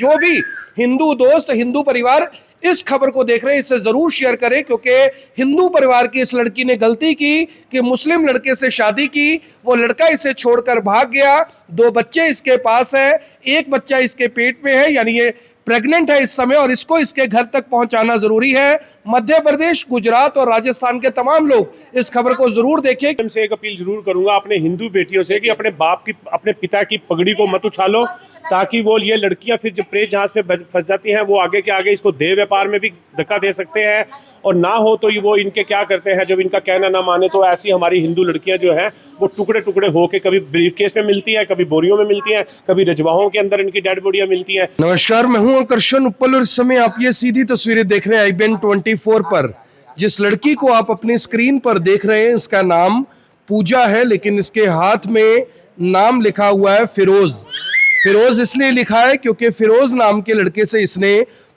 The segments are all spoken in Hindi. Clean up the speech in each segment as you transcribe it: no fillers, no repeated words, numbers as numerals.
जो भी हिंदू दोस्त, हिंदू परिवार इस खबर को देख रहे हैं, इसे जरूर शेयर करें, क्योंकि हिंदू परिवार की इस लड़की ने गलती की कि मुस्लिम लड़के से शादी की। वो लड़का इसे छोड़कर भाग गया। 2 बच्चे इसके पास है, 1 बच्चा इसके पेट में है, यानी ये प्रेग्नेंट है इस समय, और इसको इसके घर तक पहुंचाना जरूरी है। मध्य प्रदेश, गुजरात और राजस्थान के तमाम लोग इस खबर को जरूर देखें। से एक अपील जरूर करूंगा अपने हिंदू बेटियों से कि अपने बाप की, अपने पिता की पगड़ी को मत उछालो, ताकि वो ये लड़कियां फिर जब प्रेत जहाज पे फंस जाती हैं, वो आगे के आगे इसको देह व्यापार में भी धक्का दे सकते हैं। और ना हो तो वो इनके क्या करते हैं, जब इनका कहना ना माने तो ऐसी हमारी हिंदू लड़कियां जो हैं वो टुकड़े टुकड़े होके कभी ब्रीफकेस में मिलती हैं, कभी बोरियों में मिलती हैं, कभी रजवाहों के अंदर इनकी डेड बॉडियां मिलती हैं। नमस्कार, मैं हूं आकर्षण उपल और इस समय आप ये सीधी तस्वीरें देख रहे हैं IBN 24 पर। जिस लड़की को आप अपनी स्क्रीन पर देख रहे हैं, इसका नाम पूजा है, लेकिन इसके हाथ में नाम लिखा हुआ है फिरोज। फिरोज इसलिए लिखा है क्योंकि फिरोज नाम के लड़के से इसने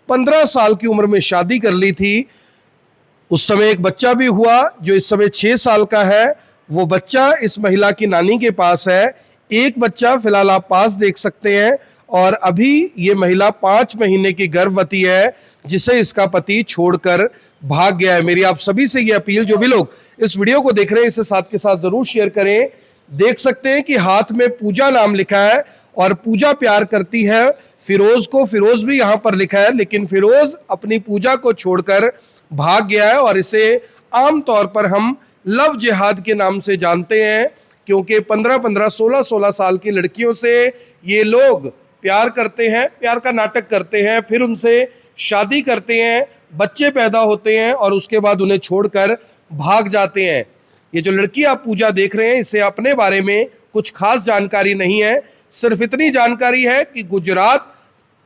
15 साल की उम्र में शादी कर ली थी। उस समय एक बच्चा भी हुआ जो इस समय 6 साल का है। वो बच्चा इस महिला की नानी के पास है। एक बच्चा फिलहाल आप पास देख सकते हैं, और अभी ये महिला 5 महीने की गर्भवती है, जिसे इसका पति छोड़कर भाग गया है। मेरी आप सभी से ये अपील, जो भी लोग इस वीडियो को देख रहे हैं, इसे साथ के साथ जरूर शेयर करें। देख सकते हैं कि हाथ में पूजा नाम लिखा है, और पूजा प्यार करती है फिरोज को। फिरोज भी यहाँ पर लिखा है, लेकिन फिरोज अपनी पूजा को छोड़कर भाग गया है, और इसे आमतौर पर हम लव जिहाद के नाम से जानते हैं, क्योंकि 15-15, 16-16 साल की लड़कियों से ये लोग प्यार करते हैं, प्यार का नाटक करते हैं, फिर उनसे शादी करते हैं, बच्चे पैदा होते हैं, और उसके बाद उन्हें छोड़कर भाग जाते हैं। ये जो लड़की आप पूजा देख रहे हैं, इसे अपने बारे में कुछ खास जानकारी नहीं है। सिर्फ इतनी जानकारी है कि गुजरात,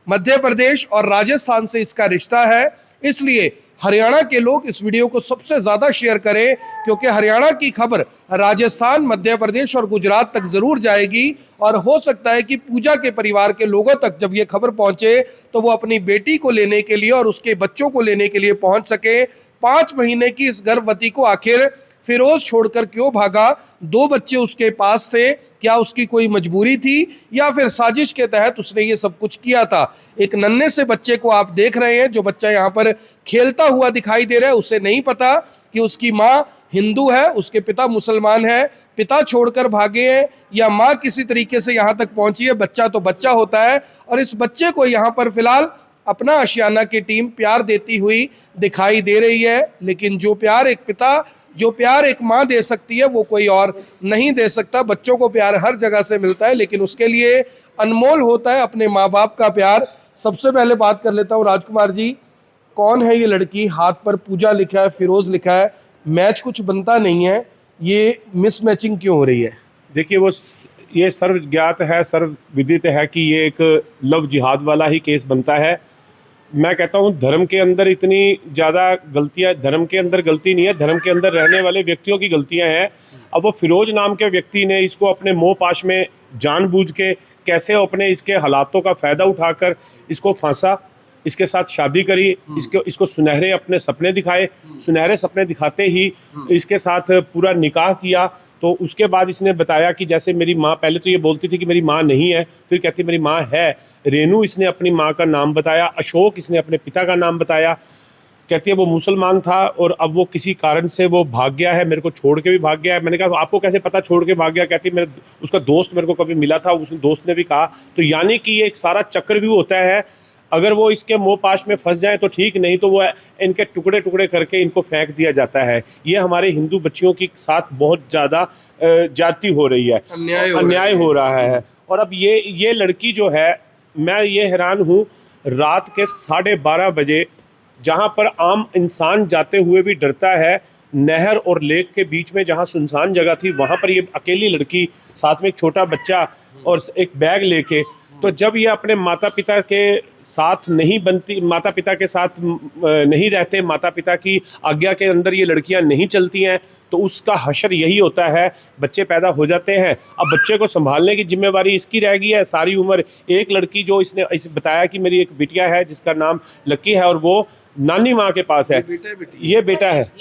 मध्य प्रदेश और राजस्थान से इसका रिश्ता है। इसलिए हरियाणा के लोग इस वीडियो को सबसे ज्यादा शेयर करें, क्योंकि हरियाणा की खबर राजस्थान, मध्य प्रदेश और गुजरात तक जरूर जाएगी, और हो सकता है कि पूजा के परिवार के लोगों तक जब ये खबर पहुंचे तो वो अपनी बेटी को लेने के लिए और उसके बच्चों को लेने के लिए पहुंच सके। 5 महीने की इस गर्भवती को आखिर फिरोज छोड़कर क्यों भागा? 2 बच्चे उसके पास थे, क्या उसकी कोई मजबूरी थी, या फिर साजिश के तहत उसने ये सब कुछ किया था? एक नन्हे से बच्चे को आप देख रहे हैं, जो बच्चा यहाँ पर खेलता हुआ दिखाई दे रहा है, उसे नहीं पता कि उसकी माँ हिंदू है, उसके पिता मुसलमान है। पिता छोड़कर भागे हैं या माँ किसी तरीके से यहाँ तक पहुंची है, बच्चा तो बच्चा होता है। और इस बच्चे को यहाँ पर फिलहाल अपना आशियाना की टीम प्यार देती हुई दिखाई दे रही है, लेकिन जो प्यार एक पिता, जो प्यार एक माँ दे सकती है, वो कोई और नहीं दे सकता। बच्चों को प्यार हर जगह से मिलता है, लेकिन उसके लिए अनमोल होता है अपने माँ बाप का प्यार। सबसे पहले बात कर लेता हूँ राजकुमार जी, कौन है ये लड़की? हाथ पर पूजा लिखा है, फिरोज लिखा है, मैच कुछ बनता नहीं है, ये मिसमैचिंग क्यों हो रही है? देखिए, वो ये सर्व ज्ञात है, सर्व विदित है कि ये एक लव जिहाद वाला ही केस बनता है। मैं कहता हूँ धर्म के अंदर इतनी ज़्यादा गलतियाँ, धर्म के अंदर गलती नहीं है, धर्म के अंदर रहने वाले व्यक्तियों की गलतियाँ हैं। अब वो फिरोज नाम के व्यक्ति ने इसको अपने मोह पाश में जानबूझ के कैसे अपने इसके हालातों का फ़ायदा उठाकर इसको फांसा, इसके साथ शादी करी, इसको सुनहरे अपने सपने दिखाए, सुनहरे सपने दिखाते ही इसके साथ पूरा निकाह किया। तो उसके बाद इसने बताया कि जैसे मेरी माँ, पहले तो ये बोलती थी कि मेरी माँ नहीं है, फिर कहती मेरी माँ है। रेनू इसने अपनी माँ का नाम बताया, अशोक इसने अपने पिता का नाम बताया। कहती है वो मुसलमान था और अब वो किसी कारण से वो भाग गया है, मेरे को छोड़ के भी भाग गया है। मैंने कहा आपको कैसे पता छोड़ के भाग गया? कहती मेरे उसका दोस्त मेरे को कभी मिला था, उस दोस्त ने भी कहा। तो यानी कि ये एक सारा चक्रव्यूह होता है। अगर वो इसके मोह पाश में फंस जाए तो ठीक, नहीं तो वो इनके टुकड़े टुकड़े करके इनको फेंक दिया जाता है। ये हमारे हिंदू बच्चियों के साथ बहुत ज़्यादा ज्यादती हो रही है, अन्याय हो रहा है। और अब ये लड़की जो है, मैं ये हैरान हूँ, रात के 12:30 बजे, जहाँ पर आम इंसान जाते हुए भी डरता है, नहर और लेक के बीच में जहाँ सुनसान जगह थी, वहाँ पर ये अकेली लड़की, साथ में एक छोटा बच्चा और एक बैग लेके, तो जब ये अपने माता पिता के साथ नहीं बनती, माता पिता के साथ नहीं रहते, माता पिता की आज्ञा के अंदर ये लड़कियां नहीं चलती हैं, तो उसका हशर यही होता है। बच्चे पैदा हो जाते हैं, अब बच्चे को संभालने की जिम्मेवारी इसकी रह गई है सारी उम्र। एक लड़की जो इसने बताया कि मेरी एक बिटिया है जिसका नाम लक्की है, और वो नानी माँ के पास है। ये बेटा है,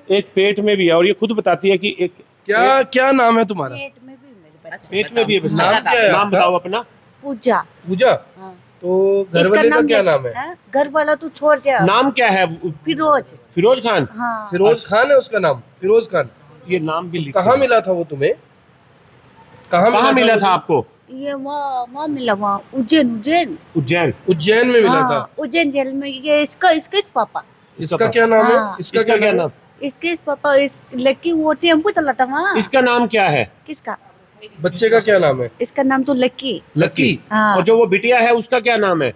एक पेट में भी है, और ये खुद बताती है कि एक क्या नाम है तुम्हारा? पेट में भी है बच्चा। नाम क्या है? नाम बताओ अपना। पूजा। पूजा, हाँ। तो घर इसका वाले का नाम क्या ले- नाम है? हाँ? घर वाला तो छोड़ दिया। नाम क्या है? फिरोज। फिरोज खान। हाँ। फिरोज खान है उसका नाम, फिरोज खान। ये नाम भी लिखा कहाँ है। मिला था वो तुम्हें? कहाँ मिला था वो? आपको? ये वहाँ मिला, वहाँ उज्जैन। उज्जैन। उज्जैन। उज्जैन में मिला था। हाँ, उज्जैन जेल में। ये इसका इस पापा। इसका क्या नाम है? हाँ। इसका इसका क्या क्या नाम है? नाम? इसके इस पापा, इस लड़की वो टेम्पो चलाता वहाँ। इसका नाम क्या है? किसका? बच्चे का क्या नाम है? इसका नाम तो लक्की। लकी। हाँ। और जो वो बिटिया है उसका क्या नाम है?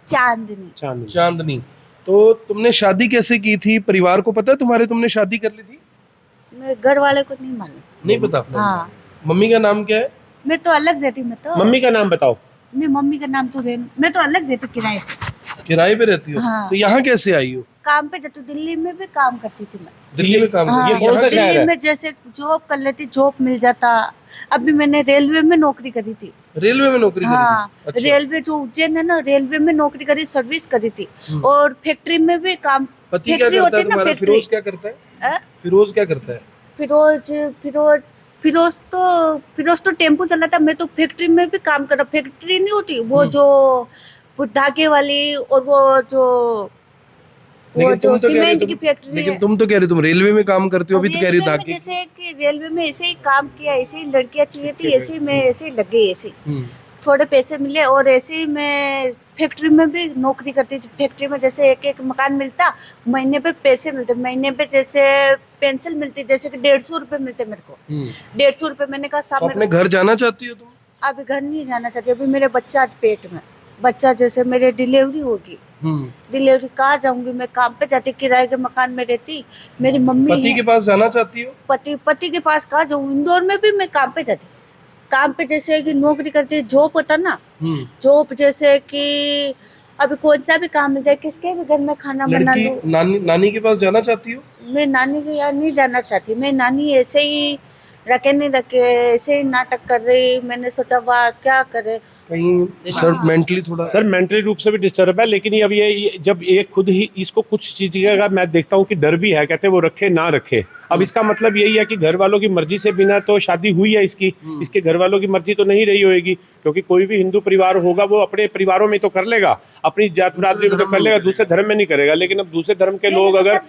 चांदनी। चांदनी। चांदनी। तो तुमने शादी कैसे की थी? परिवार को पता है तुम्हारे तुमने शादी कर ली थी? मेरे घर वाले को नहीं मालूम। नहीं पता? हाँ। मम्मी का नाम क्या है? मैं तो अलग रहती, मैं तो मम्मी का नाम बताओ। मैं मम्मी का नाम तो रेनू। मैं तो अलग रहती किराए पे। किराए पे रहती हो? हाँ। तो यहाँ कैसे आई हो? काम पे जाती, दिल्ली में भी काम करती थी मैं। दिल्ली में काम हाँ, करती हो? कौन सा यहाँ शहर दिल्ली है? में जैसे जॉब कर लेती, जॉब मिल जाता। अभी मैंने रेलवे में नौकरी करी थी। रेलवे में नौकरी हाँ, करी थी? अच्छा। रेलवे जो उज्जैन है ना, रेलवे में नौकरी करी, सर्विस करी थी। और फैक्ट्री में भी काम। पति क्या फैक्ट्री करता होती है है ना, तुम्हारा? फैक्ट्री। फिरोज क्या करता है? अ? फिरोज क्या करता है? फिरोज फिरोज फिरोज तो टेम्पो चलाता। मैं तो फैक्ट्री में भी काम कर रहा। फैक्ट्री नहीं होती वो जो वो धागे वाली, और वो जो लेकिन तुम तो कह रही सीमेंट तुम- की फैक्ट्री लेकिन है। तुम तो कह रही तुम रेलवे में काम करते हो, अभी तो कह रही रेलवे में धागे। जैसे कि रेलवे में ऐसे ही काम किया, ऐसे ही लड़कियां चाहिए थी, ऐसे ही मैं ऐसे ही लग गई, ऐसे ही थोड़े पैसे मिले, और ऐसे ही मैं फैक्ट्री में भी नौकरी करती थी। फैक्ट्री में जैसे एक एक मकान मिलता, महीने पे पैसे मिलते। महीने पे जैसे पेंसिल मिलती, जैसे कि 150 रुपए मिलते मेरे को। 150 रुपए। मैंने कहा तो सामने अपने घर जाना चाहती हो तुम? अभी घर नहीं जाना चाहती। अभी मेरे बच्चा आज पेट में, बच्चा जैसे मेरे डिलीवरी होगी, डिलीवरी कहाँ जाऊंगी मैं? काम पे जाती, किराए के मकान में रहती। मेरी मम्मी पति है। के पास जाना चाहती हो? पति के पास कहाँ जाऊँ? इंदौर में भी मैं काम पे जाती। काम पे जैसे कि नौकरी करती, जॉब होता ना, जॉब जैसे कि अभी कौन सा भी काम मिल जाए, किसके भी घर में खाना बना लड़की लूं। नानी के पास जाना चाहती हो? मैं नानी के यहाँ नहीं जाना चाहती। मैं नानी ऐसे ही रखे नहीं रखे, ऐसे ही नाटक कर रही। मैंने सोचा वाह क्या करे। कहीं सर मेंटली थोड़ा सर मेंटली रूप से भी डिस्टर्ब है, लेकिन अब ये जब ये खुद ही इसको कुछ चीज का मैं देखता हूँ कि डर भी है, कहते हैं वो रखे ना रखे। अब इसका मतलब यही है कि घर वालों की मर्जी से बिना तो शादी हुई है इसकी, इसके घर वालों की मर्जी तो नहीं रही होगी, क्योंकि कोई भी हिंदू परिवार होगा वो अपने परिवारों में तो कर लेगा, अपनी जात बिरादरी में तो कर लेगा, दूसरे धर्म में नहीं करेगा। लेकिन अब दूसरे धर्म के लोग अगर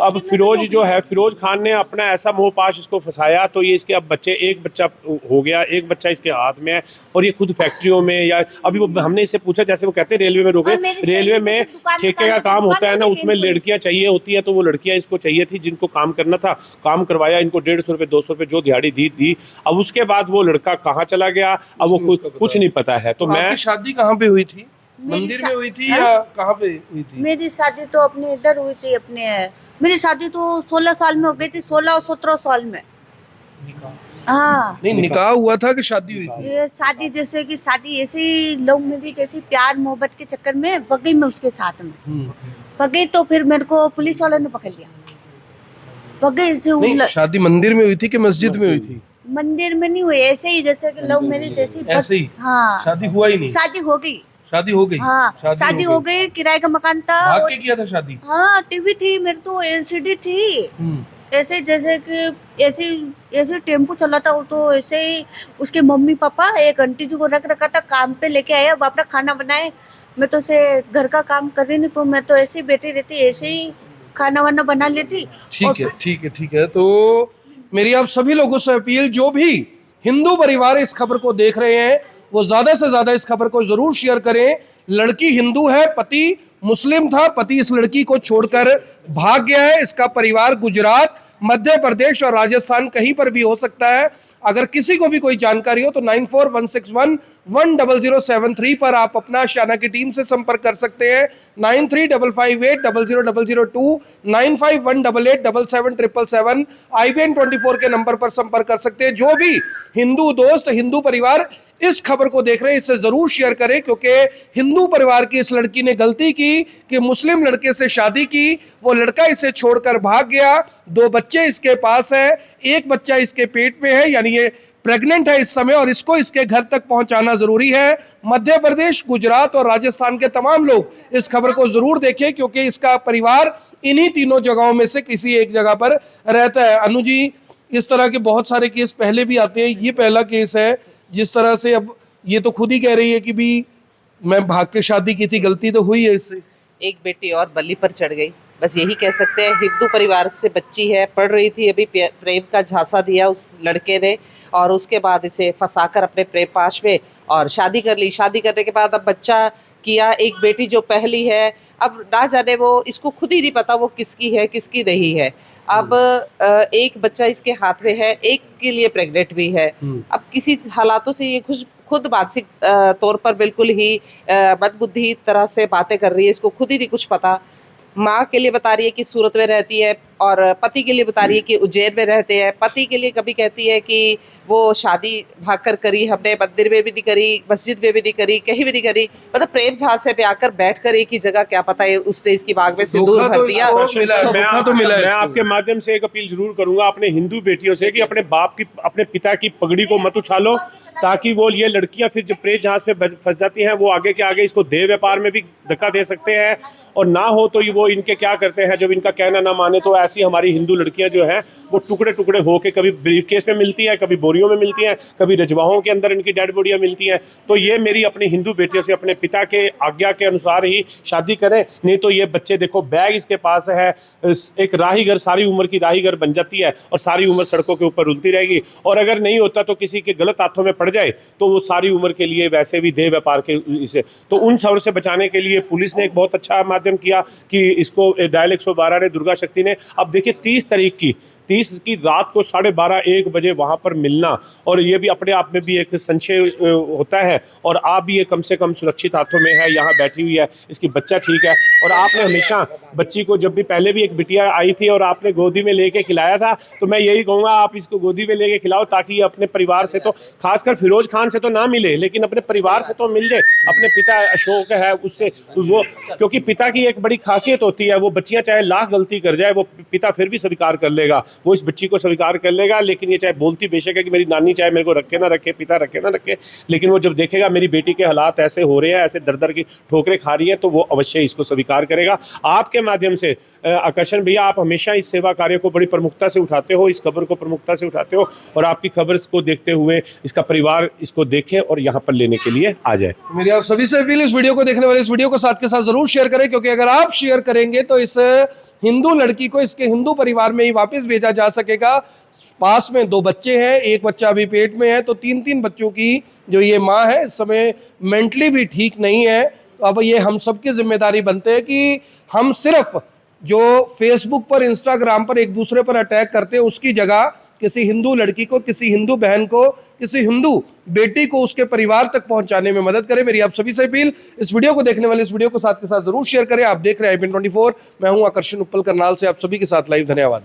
अब फिरोज जो है, फिरोज खान ने अपना ऐसा मोह पाश इसको फंसाया, तो ये इसके अब बच्चे, एक बच्चा हो गया, एक बच्चा इसके हाथ में है, और ये खुद फैक्ट्रियों में, या अभी वो हमने इससे पूछा, जैसे वो कहते हैं रेलवे में रुके, रेलवे में ठेके का काम होता है ना, उसमें लड़कियां चाहिए होती है, तो वो लड़कियां इसको चाहिए थी जिनको काम करना था, काम करवाया, इनको 150 रुपए 200 रुपए जो दिहाड़ी दी। अब उसके बाद वो लड़का कहाँ चला गया, अब वो कुछ नहीं पता है। तो मैं आपकी शादी कहाँ पे हुई थी? मंदिर में हुई थी या कहाँ पे हुई थी? मेरी शादी तो अपने इधर हुई थी, अपने मेरी शादी तो 16 साल में हो गई थी, 16 और 17 साल में। हाँ, नहीं, निकाह हुआ था कि शादी हुई थी? ये शादी जैसे कि शादी ऐसे ही लव मैरिज, जैसे प्यार मोहब्बत के चक्कर में पगई में उसके साथ में पगई, तो फिर मेरे को पुलिस वालों ने पकड़ लिया। पगई से नहीं, शादी मंदिर में हुई थी कि मस्जिद में हुई थी? मंदिर में नहीं हुई, ऐसे ही जैसे कि लव मैरिज जैसी। ऐसे ही? हाँ, शादी हुआ ही नहीं? शादी हो गई। शादी हो गई? हाँ, शादी हो गई। किराए का मकान था। भाग के किया था शादी? हाँ, टीवी थी मेरे तो, एलसीडी थी। ऐसे जैसे कि ऐसे टेम्पो चला था, वो तो ऐसे ही उसके मम्मी पापा एक आंटी जी को रख रखा था, काम पे लेके आया, बाप ने खाना बनाए। मैं तो से घर का काम कर रही नहीं, पर मैं तो ऐसे ही बैठी रहती, ऐसे ही खाना वाना बना लेती। ठीक है। तो मेरी आप सभी लोगों से अपील, जो भी हिंदू परिवार इस खबर को देख रहे हैं, वो ज्यादा से ज्यादा इस खबर को जरूर शेयर करें। लड़की हिंदू है, पति मुस्लिम था, पति इस लड़की को छोड़कर भाग गया है। इसका परिवार गुजरात, मध्य प्रदेश और राजस्थान कहीं पर भी हो सकता है। अगर किसी को भी कोई जानकारी हो तो 9416110073 पर आप अपना आशियाना की टीम से संपर्क कर सकते हैं। 9355800002, 9518877777 IBN 24 के नंबर पर संपर्क कर सकते हैं। जो भी हिंदू दोस्त, हिंदू परिवार इस खबर को देख रहे हैं, इससे जरूर शेयर करें, क्योंकि हिंदू परिवार की इस लड़की ने गलती की कि मुस्लिम लड़के से शादी की, वो लड़का इसे छोड़कर भाग गया। 2 बच्चे इसके पास है, एक बच्चा इसके पेट में है, यानी ये प्रेग्नेंट है इस समय, और इसको इसके घर तक पहुंचाना जरूरी है। मध्य प्रदेश, गुजरात और राजस्थान के तमाम लोग इस खबर को जरूर देखें, क्योंकि इसका परिवार इन्हीं तीनों जगहों में से किसी एक जगह पर रहता है। अनु जी, इस तरह के बहुत सारे केस पहले भी आते हैं, ये पहला केस है जिस तरह से। अब ये तो खुद ही कह रही है कि भी मैं भाग के शादी की थी, गलती तो हुई है इससे। एक बेटी और बलि पर चढ़ गई, बस यही कह सकते हैं। हिंदू परिवार से बच्ची है, पढ़ रही थी, अभी प्रेम का झांसा दिया उस लड़के ने और उसके बाद इसे फंसाकर अपने प्रेम पाश में और शादी कर ली। शादी करने के बाद अब बच्चा किया, एक बेटी जो पहली है, अब ना जाने वो इसको खुद ही नहीं पता वो किसकी है किसकी नहीं है। अब एक बच्चा इसके हाथ में है, एक के लिए प्रेग्नेंट भी है। अब किसी हालातों से ये खुद मानसिक तौर पर बिल्कुल ही मंदबुद्धि तरह से बातें कर रही है, इसको खुद ही नहीं कुछ पता। माँ के लिए बता रही है कि सूरत में रहती है और पति के लिए बता रही है कि उज्जैन में रहते हैं। पति के लिए कभी कहती है कि वो शादी भागकर करी, हमने मंदिर में भी नहीं करी, मस्जिद में भी नहीं करी, कहीं भी नहीं करी, मतलब प्रेम झांसे पे आकर बैठकर एक ही जगह, क्या पता है उसने इसकी बाग में सिंदूर धोखा भर तो दिया। इसको मिला है, धोखा तो मिला है मैं इसको। आपके माध्यम से एक अपील जरूर करूंगा अपने हिंदू बेटियों से कि अपने बाप की, अपने पिता की पगड़ी को मत उछालो, ताकि वो ये लड़कियां फिर जब प्रेम जहाज पे फंस जाती हैं वो आगे के आगे इसको देह व्यापार में भी धक्का दे सकते हैं। और ना हो तो वो इनके क्या करते हैं, जब इनका कहना ना माने तो ऐसी हमारी हिंदू लड़कियां जो हैं वो टुकड़े टुकड़े होके कभी ब्रीफकेस में मिलती है, कभी बोरियों में मिलती हैं, कभी रजवाहों के अंदर इनकी डेड बॉडियां मिलती हैं। तो ये मेरी अपनी हिंदू बेटियों से अपने पिता के आज्ञा के अनुसार ही शादी करें, नहीं तो ये बच्चे देखो बैग इसके पास है, एक राहीगर, सारी उम्र की राहीगर बन जाती है और सारी उम्र सड़कों के ऊपर रुलती रहेगी। और अगर नहीं होता तो किसी के गलत हाथों में पड़ जाए तो वो सारी उम्र के लिए वैसे भी देह व्यापार के इसे, तो उन सब से बचाने के लिए पुलिस ने एक बहुत अच्छा माध्यम किया कि इसको डायल 112 ने, दुर्गा शक्ति ने। अब देखिए 30 की रात को 12:30-1 बजे वहाँ पर मिलना, और ये भी अपने आप में भी एक संशय होता है। और आप भी ये कम से कम सुरक्षित हाथों में है, यहाँ बैठी हुई है, इसकी बच्चा ठीक है। और आपने हमेशा बच्ची को, जब भी पहले भी एक बिटिया आई थी और आपने गोदी में लेके खिलाया था, तो मैं यही कहूँगा आप इसको गोदी में लेके खिलाओ, ताकि ये अपने परिवार से, तो खासकर फिरोज खान से तो ना मिले लेकिन अपने परिवार से तो मिल जाए। अपने पिता अशोक है उससे वो, क्योंकि पिता की एक बड़ी खासियत होती है, वो बच्चियाँ चाहे लाख गलती कर जाए वो पिता फिर भी स्वीकार कर लेगा, वो इस बच्ची को स्वीकार कर लेगा। लेकिन ये चाहे बोलती बेशक है कि मेरी नानी चाहे मेरे को रखे ना रखे, पिता रखे ना रखे, लेकिन वो जब देखेगा मेरी बेटी के हालात ऐसे हो रहे हैं, ऐसे दर दर की ठोकरें खा रही है, तो वो अवश्य इसको स्वीकार करेगा। आपके माध्यम से आकर्षण भैया, आप हमेशा इस सेवा कार्य को बड़ी प्रमुखता से उठाते हो, इस खबर को प्रमुखता से उठाते हो, और आपकी खबर को देखते हुए इसका परिवार इसको देखे और यहाँ पर लेने के लिए आ जाए। मेरी आप सभी से अपील, इस वीडियो को देखने वाले इस वीडियो को साथ के साथ जरूर शेयर करें, क्योंकि अगर आप शेयर करेंगे तो इस हिंदू लड़की को इसके हिंदू परिवार में ही वापस भेजा जा सकेगा। पास में 2 बच्चे हैं, एक बच्चा अभी पेट में है, तो 3 बच्चों की जो ये माँ है इस समय मेंटली भी ठीक नहीं है। तो अब ये हम सबकी जिम्मेदारी बनते हैं कि हम सिर्फ जो फेसबुक पर, इंस्टाग्राम पर एक दूसरे पर अटैक करते हैं, उसकी जगह किसी हिंदू लड़की को, किसी हिंदू बहन को, किसी हिंदू बेटी को उसके परिवार तक पहुंचाने में मदद करें। मेरी आप सभी से अपील, इस वीडियो को देखने वाले इस वीडियो को साथ के साथ जरूर शेयर करें। आप देख रहे हैं IBN 24, मैं हूं आकर्षण उप्पल करनाल से आप सभी के साथ लाइव। धन्यवाद।